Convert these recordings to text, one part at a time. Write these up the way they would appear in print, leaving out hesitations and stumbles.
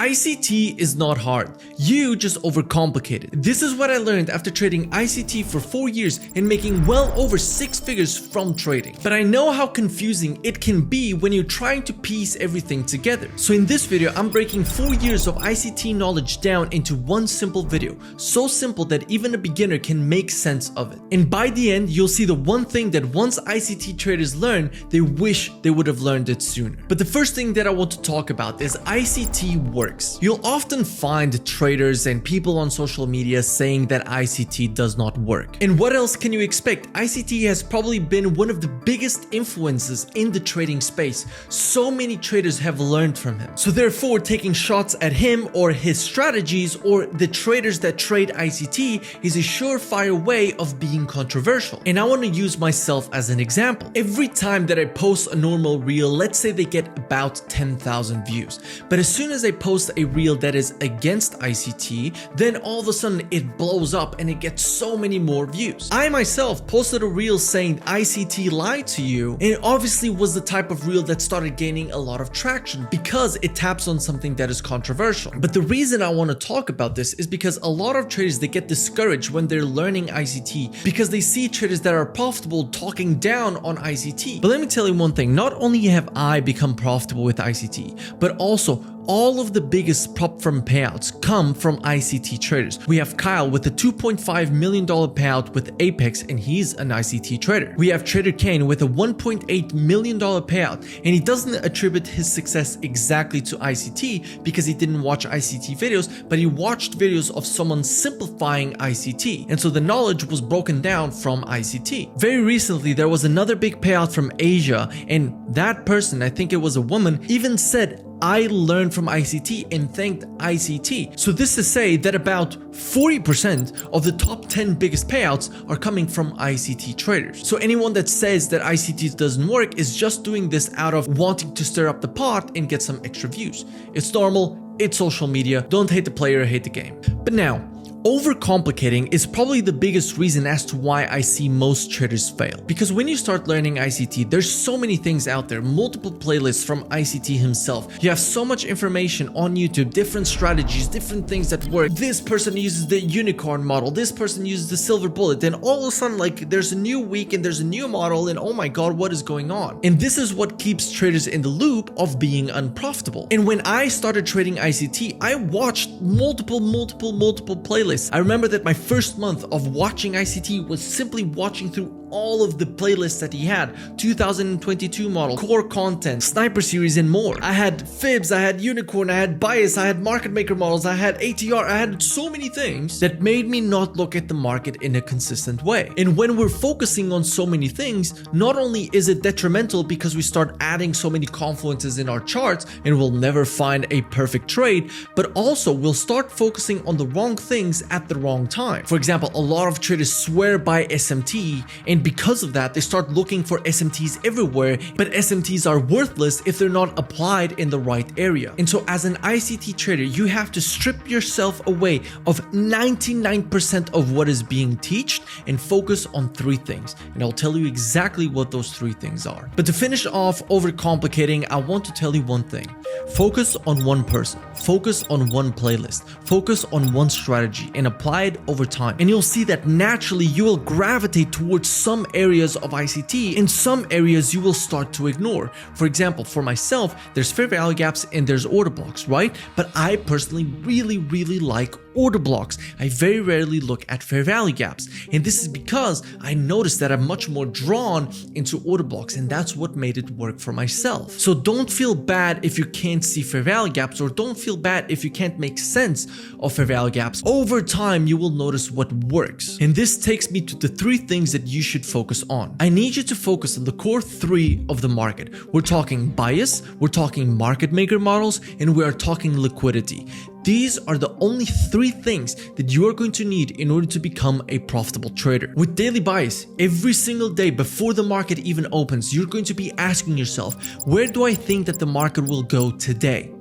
ICT is not hard. You just overcomplicate it. This is what I learned after trading ICT for 4 years and making well over 6 figures from trading. But I know how confusing it can be when you're trying to piece everything together. So in this video, I'm breaking 4 years of ICT knowledge down into one simple video. So simple that even a beginner can make sense of it. And by the end, you'll see the one thing that once ICT traders learn, they wish they would have learned it sooner. But the first thing that I want to talk about is ICT works. You'll often find traders and people on social media saying that ICT does not work. And what else can you expect? ICT has probably been one of the biggest influences in the trading space. So many traders have learned from him. So therefore, taking shots at him or his strategies or the traders that trade ICT is a surefire way of being controversial. And I want to use myself as an example. Every time that I post a normal reel, let's say they get about 10,000 views. But as soon as I post a reel that is against ICT, then all of a sudden it blows up and it gets so many more views. I myself posted a reel saying ICT lied to you, and it obviously was the type of reel that started gaining a lot of traction because it taps on something that is controversial. But the reason I want to talk about this is because a lot of traders, they get discouraged when they're learning ICT because they see traders that are profitable talking down on ICT. But let me tell you one thing, not only have I become profitable with ICT, but also all of the biggest prop firm payouts come from ICT traders. We have Kyle with a $2.5 million payout with Apex, and he's an ICT trader. We have Trader Kane with a $1.8 million payout, and he doesn't attribute his success exactly to ICT because he didn't watch ICT videos, but he watched videos of someone simplifying ICT, and so the knowledge was broken down from ICT. Very recently, there was another big payout from Asia, and that person, I think it was a woman, even said, I learned from ICT and thanked ICT. So this is to say that about 40% of the top 10 biggest payouts are coming from ICT traders. So anyone that says that ICT doesn't work is just doing this out of wanting to stir up the pot and get some extra views. It's normal, it's social media, don't hate the player, hate the game. But now, overcomplicating is probably the biggest reason as to why I see most traders fail. Because when you start learning ICT, there's so many things out there, multiple playlists from ICT himself. You have so much information on YouTube, different strategies, different things that work. This person uses the unicorn model, this person uses the silver bullet, then all of a sudden like there's a new week and there's a new model and oh my god, what is going on? And this is what keeps traders in the loop of being unprofitable. And when I started trading ICT, I watched multiple playlists. I remember that my first month of watching ICT was simply watching through all of the playlists that he had. 2022 model, core content, sniper series, and more. I had fibs, I had unicorn, I had bias, I had market maker models, I had ATR, I had so many things that made me not look at the market in a consistent way. And when we're focusing on so many things, not only is it detrimental because we start adding so many confluences in our charts and we'll never find a perfect trade, but also we'll start focusing on the wrong things at the wrong time. For example, a lot of traders swear by SMT, and because of that, they start looking for SMTs everywhere, but SMTs are worthless if they're not applied in the right area. And so as an ICT trader, you have to strip yourself away of 99% of what is being taught and focus on 3 things. And I'll tell you exactly what those 3 things are. But to finish off overcomplicating, I want to tell you one thing. Focus on one person, focus on one playlist, focus on one strategy and apply it over time. And you'll see that naturally you will gravitate towards some areas of ICT and some areas you will start to ignore. For example, for myself, there's fair value gaps and there's order blocks, right? But I personally really like order blocks. I very rarely look at fair value gaps. And this is because I noticed that I'm much more drawn into order blocks, and that's what made it work for myself. So don't feel bad if you can't see fair value gaps, or don't feel bad if you can't make sense of fair value gaps. Over time, you will notice what works. And this takes me to the 3 things that you should focus on. I need you to focus on the core 3 of the market. We're talking bias, we're talking market maker models, and we are talking liquidity. These are the only 3 things that you are going to need in order to become a profitable trader. With daily bias, every single day before the market even opens, you're going to be asking yourself, where do I think that the market will go today?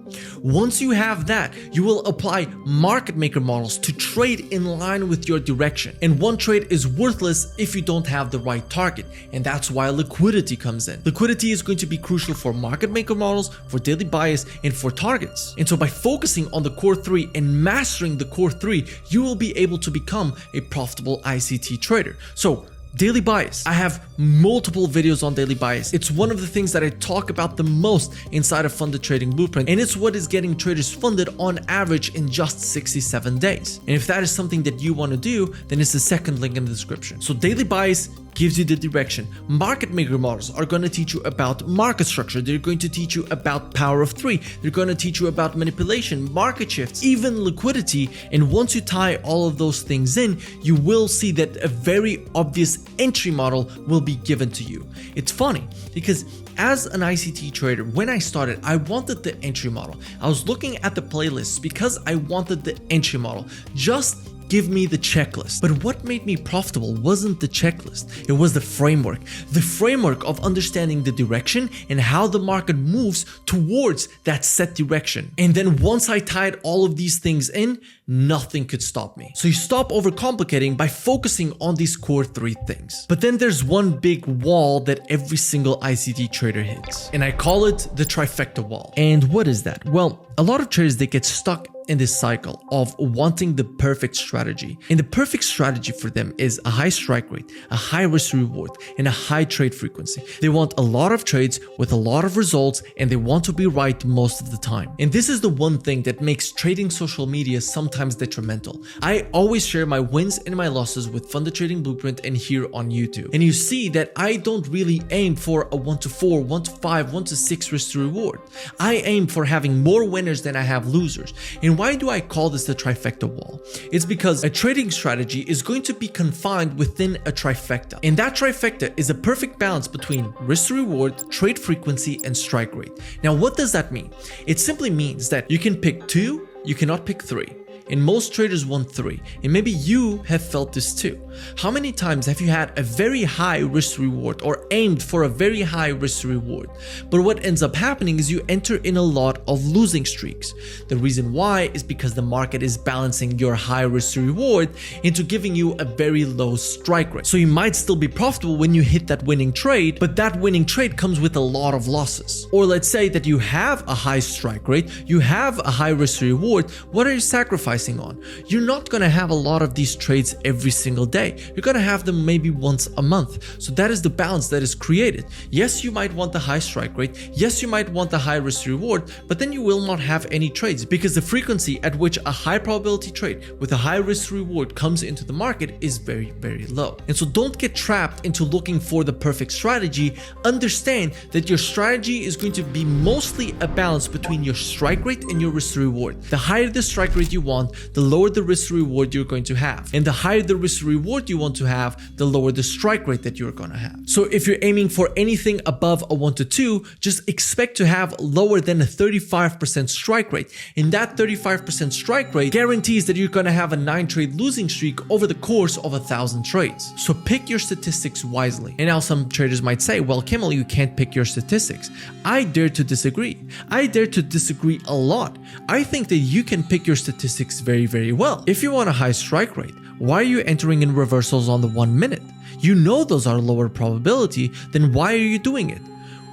Once you have that, you will apply market maker models to trade in line with your direction. And one trade is worthless if you don't have the right target. And that's why liquidity comes in. Liquidity is going to be crucial for market maker models, for daily bias, and for targets. And so by focusing on the core 3 and mastering the core 3, you will be able to become a profitable ICT trader. So daily bias. I have multiple videos on daily bias. It's one of the things that I talk about the most inside of Funded Trading Blueprint, and it's what is getting traders funded on average in just 67 days. And if that is something that you want to do, then it's the second link in the description. So daily bias gives you the direction. Market maker models are going to teach you about market structure. They're going to teach you about power of 3. They're going to teach you about manipulation, market shifts, even liquidity. And once you tie all of those things in, you will see that a very obvious entry model will be given to you. It's funny because as an ICT trader, when I started, I wanted the entry model. I was looking at the playlists because I wanted the entry model. Just give me the checklist. But what made me profitable wasn't the checklist, it was the framework of understanding the direction and how the market moves towards that set direction. And then once I tied all of these things in, nothing could stop me. So you stop overcomplicating by focusing on these core 3 things. But then there's one big wall that every single ICT trader hits, and I call it the trifecta wall. And what is that? Well, a lot of traders, they get stuck in this cycle of wanting the perfect strategy. And the perfect strategy for them is a high strike rate, a high risk reward, and a high trade frequency. They want a lot of trades with a lot of results, and they want to be right most of the time. And this is the one thing that makes trading social media sometimes detrimental. I always share my wins and my losses with Funded Trading Blueprint and here on YouTube. And you see that I don't really aim for a 1 to 4, 1 to 5, 1 to 6 risk to reward. I aim for having more winners than I have losers. And why do I call this the trifecta wall? It's because a trading strategy is going to be confined within a trifecta. And that trifecta is a perfect balance between risk to reward, trade frequency, and strike rate. Now, what does that mean? It simply means that you can pick 2, you cannot pick 3. And most traders want 3, and maybe you have felt this too. How many times have you had a very high risk reward or aimed for a very high risk reward? But what ends up happening is you enter in a lot of losing streaks. The reason why is because the market is balancing your high risk reward into giving you a very low strike rate. So you might still be profitable when you hit that winning trade, but that winning trade comes with a lot of losses. Or let's say that you have a high strike rate, you have a high risk reward. What are you sacrificing on? You're not going to have a lot of these trades every single day. You're going to have them maybe once a month. So that is the balance that is created. Yes, you might want the high strike rate. Yes, you might want the high risk reward, but then you will not have any trades because the frequency at which a high probability trade with a high risk reward comes into the market is very, very low. And so don't get trapped into looking for the perfect strategy. Understand that your strategy is going to be mostly a balance between your strike rate and your risk reward. The higher the strike rate you want, the lower the risk reward you're going to have. And the higher the risk reward you want to have, the lower the strike rate that you're going to have. So if you're aiming for anything above a 1 to 2, just expect to have lower than a 35% strike rate. And that 35% strike rate guarantees that you're going to have a 9 trade losing streak over the course of 1,000 trades. So pick your statistics wisely. And now some traders might say, well, Kimmel, you can't pick your statistics. I dare to disagree. I dare to disagree a lot. I think that you can pick your statistics very, very well. If you want a high strike rate, why are you entering in reversals on the 1 minute? You know those are lower probability, then why are you doing it?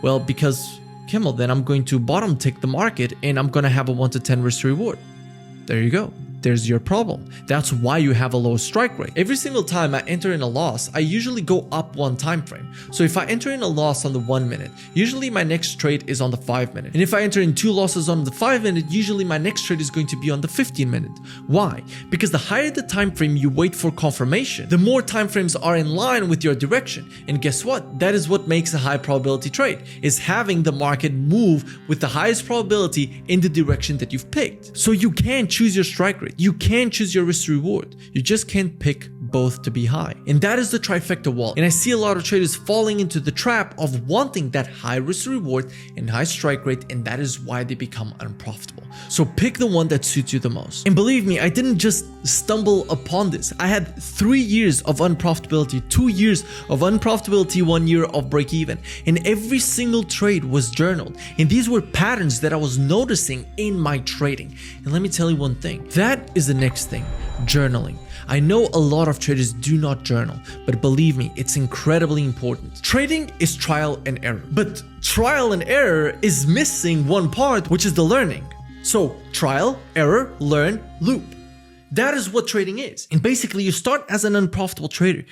Well, because, Kimmel, then I'm going to bottom tick the market and I'm going to have a 1 to 10 risk reward. There you go. There's your problem. That's why you have a low strike rate. Every single time I enter in a loss, I usually go up one time frame. So if I enter in a loss on the 1 minute, usually my next trade is on the 5 minute. And if I enter in 2 losses on the 5 minute, usually my next trade is going to be on the 15 minute. Why? Because the higher the time frame you wait for confirmation, the more time frames are in line with your direction. And guess what? That is what makes a high probability trade, is having the market move with the highest probability in the direction that you've picked. So you can choose your strike rate. You can choose your risk reward. You just can't pick both to be high. And that is the trifecta wall. And I see a lot of traders falling into the trap of wanting that high risk reward and high strike rate, and that is why they become unprofitable. So pick the one that suits you the most. And believe me, I didn't just stumble upon this. I had 3 years of unprofitability, 2 years of unprofitability, 1 year of break even, and every single trade was journaled. And these were patterns that I was noticing in my trading. And let me tell you one thing, that is the next thing, journaling. I know a lot of traders do not journal, but believe me, it's incredibly important. Trading is trial and error, but trial and error is missing one part, which is the learning. So trial, error, learn, loop. That is what trading is. And basically you start as an unprofitable trader,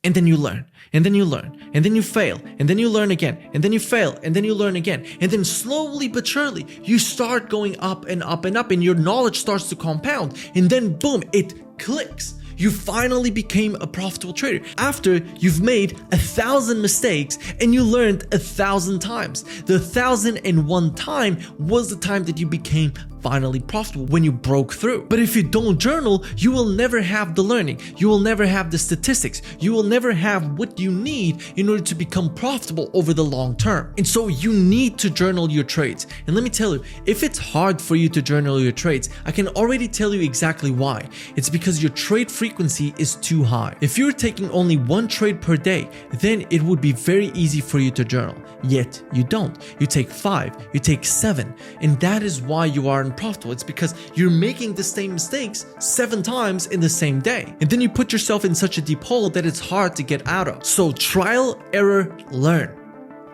and then you learn, and then you learn, and then you fail, and then you learn again, and then you fail, and then you learn again. And then slowly but surely, you start going up and up and up, and your knowledge starts to compound. And then boom, it clicks. You finally became a profitable trader after you've made 1,000 mistakes and you learned 1,000 times. The 1,001 time was the time that you became finally profitable, when you broke through. But if you don't journal, you will never have the learning. You will never have the statistics. You will never have what you need in order to become profitable over the long term. And so you need to journal your trades. And let me tell you, if it's hard for you to journal your trades, I can already tell you exactly why. It's because your trade frequency is too high. If you're taking only 1 trade per day, then it would be very easy for you to journal. Yet you don't. You take 5, you take 7, and that is why you are unprofitable. It's because you're making the same mistakes 7 times in the same day. And then you put yourself in such a deep hole that it's hard to get out of. So trial, error, learn.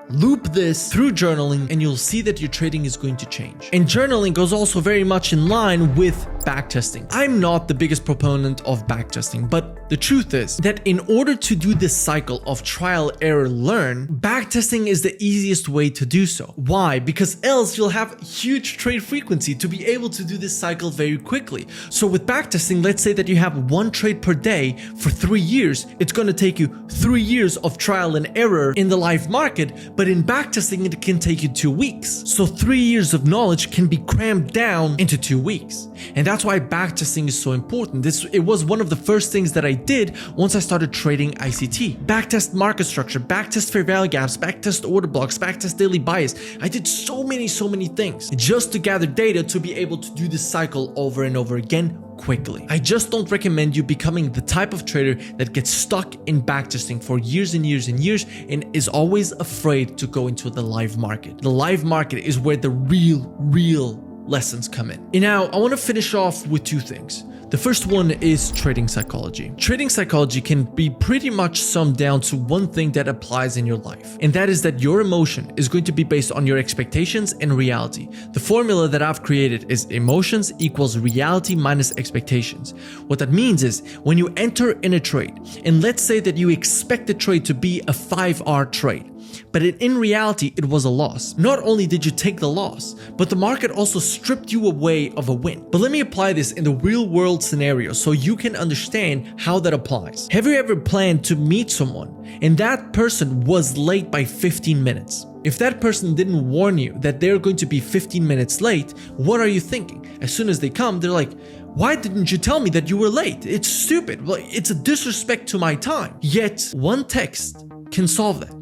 Loop this through journaling and you'll see that your trading is going to change. And journaling goes also very much in line with backtesting. I'm not the biggest proponent of backtesting, but the truth is that in order to do this cycle of trial, error, learn, backtesting is the easiest way to do so. Why? Because else you'll have huge trade frequency to be able to do this cycle very quickly. So with backtesting, let's say that you have 1 trade per day for 3 years. It's going to take you 3 years of trial and error in the live market, but in backtesting, it can take you 2 weeks. So 3 years of knowledge can be crammed down into 2 weeks. And that's why backtesting is so important. It was one of the first things that I did once I started trading ICT. Backtest market structure, backtest fair value gaps, backtest order blocks, backtest daily bias. I did so many things just to gather data to be able to do this cycle over and over again quickly. I just don't recommend you becoming the type of trader that gets stuck in backtesting for years and years and years and is always afraid to go into the live market. The live market is where the real lessons come in. And now I want to finish off with 2 things. The first one is trading psychology. Trading psychology can be pretty much summed down to one thing that applies in your life, and that is that your emotion is going to be based on your expectations and reality. The formula that I've created is emotions equals reality minus expectations. What that means is when you enter in a trade, and let's say that you expect the trade to be a 5R trade, but in reality, it was a loss. Not only did you take the loss, but the market also stripped you away of a win. But let me apply this in the real world scenario so you can understand how that applies. Have you ever planned to meet someone and that person was late by 15 minutes? If that person didn't warn you that they're going to be 15 minutes late, what are you thinking? As soon as they come, they're like, why didn't you tell me that you were late? It's stupid. Well, it's a disrespect to my time. Yet one text can solve that.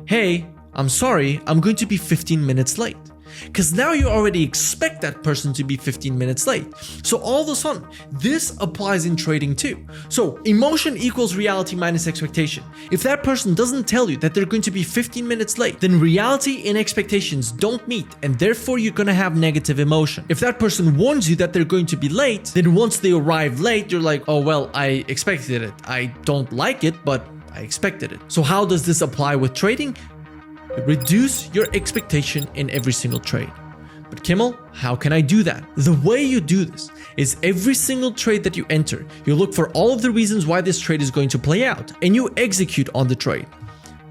Hey, I'm sorry, I'm going to be 15 minutes late. Because now you already expect that person to be 15 minutes late. So all of a sudden, this applies in trading too. So emotion equals reality minus expectation. If that person doesn't tell you that they're going to be 15 minutes late, then reality and expectations don't meet, and therefore you're going to have negative emotion. If that person warns you that they're going to be late, then once they arrive late, you're like, oh well, I expected it. I don't like it, but I expected it. So how does this apply with trading? Reduce your expectation in every single trade. But Kimmel, how can I do that? The way you do this is every single trade that you enter, you look for all of the reasons why this trade is going to play out and you execute on the trade.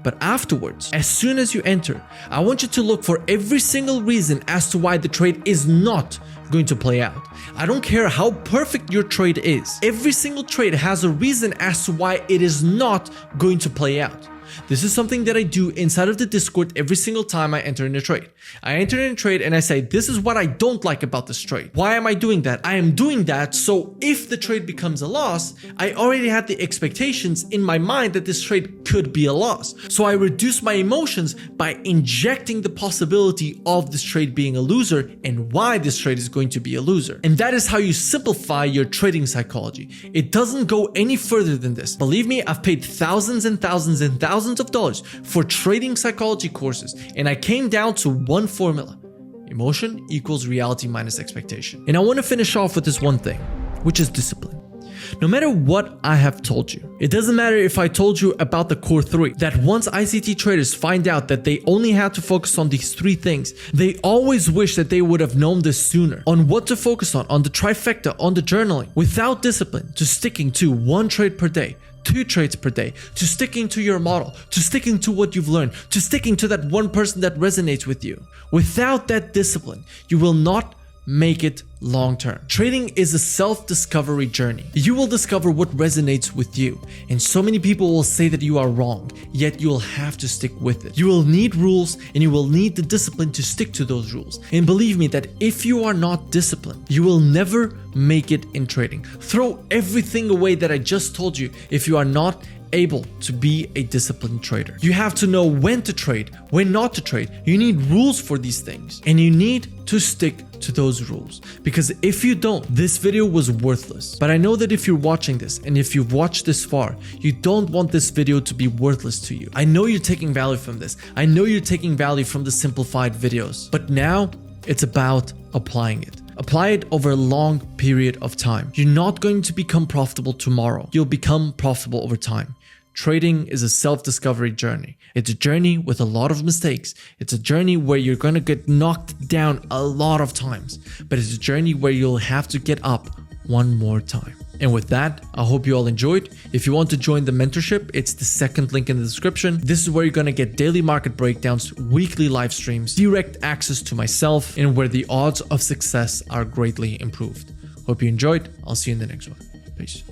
But afterwards, as soon as you enter, I want you to look for every single reason as to why the trade is not going to play out. I don't care how perfect your trade is. Every single trade has a reason as to why it is not going to play out. This is something that I do inside of the Discord every single time I enter in a trade. I enter in a trade and I say, this is what I don't like about this trade. Why am I doing that? I am doing that so if the trade becomes a loss, I already had the expectations in my mind that this trade could be a loss. So I reduce my emotions by injecting the possibility of this trade being a loser and why this trade is going to be a loser. And that is how you simplify your trading psychology. It doesn't go any further than this. Believe me, I've paid thousands and thousands and thousands of dollars for trading psychology courses, and I came down to one formula. Emotion equals reality minus expectation. And I want to finish off with this one thing, which is discipline. No matter what I have told you, it doesn't matter if I told you about the core three, that once ICT traders find out that they only have to focus on these three things, they always wish that they would have known this sooner, on what to focus on the trifecta, on the journaling. Without discipline, to sticking to 1 trade per day, 2 trades per day, to sticking to your model, to sticking to what you've learned, to sticking to that one person that resonates with you. Without that discipline, you will not make it long term. Trading is a self-discovery journey. You will discover what resonates with you, and so many people will say that you are wrong, yet you'll have to stick with it. You will need rules and you will need the discipline to stick to those rules. And believe me that if you are not disciplined, you will never make it in trading. Throw everything away that I just told you if you are not able to be a disciplined trader. You have to know when to trade, when not to trade. You need rules for these things, and you need to stick to those rules, because if you don't, this video was worthless. But I know that if you're watching this and if you've watched this far, you don't want this video to be worthless to you. I know you're taking value from this. I know you're taking value from the simplified videos, but now it's about applying it. Apply it over a long period of time. You're not going to become profitable tomorrow. You'll become profitable over time. Trading is a self-discovery journey. It's a journey with a lot of mistakes. It's a journey where you're going to get knocked down a lot of times, but it's a journey where you'll have to get up one more time. And with that, I hope you all enjoyed. If you want to join the mentorship, it's the second link in the description. This is where you're going to get daily market breakdowns, weekly live streams, direct access to myself, and where the odds of success are greatly improved. Hope you enjoyed. I'll see you in the next one. Peace.